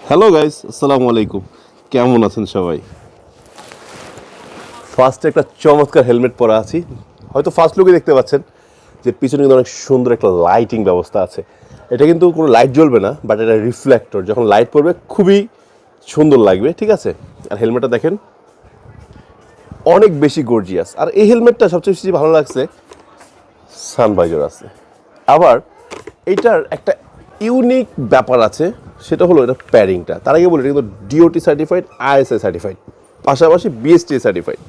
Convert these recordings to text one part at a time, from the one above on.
Hello guys, আসসালামু আলাইকুম। কেমন আছেন সবাই? ফার্স্টে একটা চমৎকার হেলমেট পরা আছি। হয়তো ফার্স্ট লুকে দেখতে পাচ্ছেন যে পিছনে কিন্তু অনেক সুন্দর একটা লাইটিং ব্যবস্থা আছে। এটা কিন্তু কোনো লাইট জ্বলবে না, বাট এটা রিফ্লেক্টর, যখন লাইট পড়বে খুবই সুন্দর লাগবে, ঠিক আছে? আর হেলমেটটা দেখেন অনেক বেশি গর্জিয়াস। আর এই হেলমেটটা সবচেয়ে বেশি ভালো লাগছে, সানভাইজার আছে। আবার এইটার একটা ইউনিক ব্যাপার আছে, সেটা হলো এটা প্যাডিংটা। তার আগে বলি, এটা কিন্তু ডিওটি সার্টিফাইড, আইএসআই সার্টিফাইড, পাশাপাশি বিএসটিআই সার্টিফাইড।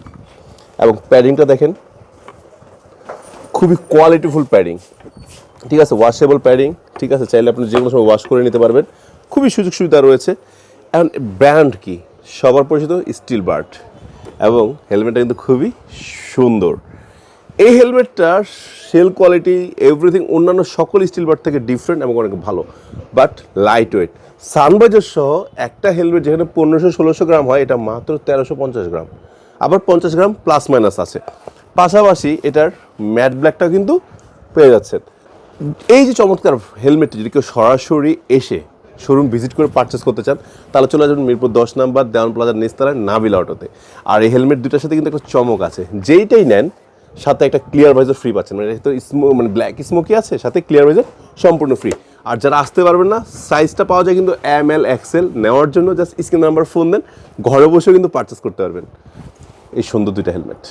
এবং প্যাডিংটা দেখেন খুবই কোয়ালিটিফুল প্যাডিং, ঠিক আছে? ওয়াশেবল প্যাডিং, ঠিক আছে? চাইলে আপনি যে কোনো সময় ওয়াশ করে নিতে পারবেন, খুবই সুযোগ সুবিধা রয়েছে। এখন ব্র্যান্ড কি? সবার পরিচিত স্টিল বার্ড। এবং হেলমেটটা কিন্তু খুবই সুন্দর। এই হেলমেটটা সেল কোয়ালিটি এভরিথিং অন্যান্য সকল স্টিল বার্ড থেকে ডিফারেন্ট এবং অনেক ভালো, বাট লাইট ওয়েট। সানবাইজার সহ একটা হেলমেট যেখানে 1500-1600 গ্রাম হয়, এটা মাত্র 1350 গ্রাম। আবার 50 গ্রাম প্লাস মাইনাস আছে। পাশাপাশি এটার ম্যাট ব্ল্যাকটাও কিন্তু পেয়ে যাচ্ছেন। এই যে চমৎকার হেলমেটটি যদি কেউ সরাসরি এসে শোরুম ভিজিট করে পারচেস করতে চান, তাহলে চলে আসবেন মিরপুর 10 নাম্বার দেওয়ান প্লাজার নিচতলায় নাবিল অটোতে। আর এই হেলমেট দুটার সাথে কিন্তু একটা চমক আছে, যেইটাই নেন সাথে একটা ক্লিয়ার ভাইজার ফ্রি পাচ্ছেন। মানে তো মানে ব্ল্যাক স্মোকি আছে, সাথে ক্লিয়ার ভাইজার সম্পূর্ণ ফ্রি। আর যারা আসতে পারবেন না, সাইজটা পাওয়া যায় কিন্তু ML XL। নেওয়ার জন্য জাস্ট স্ক্রিন নাম্বার ফোন দেন, ঘরে বসেও কিন্তু পারচেস করতে পারবেন এই সুন্দর দুইটা হেলমেট।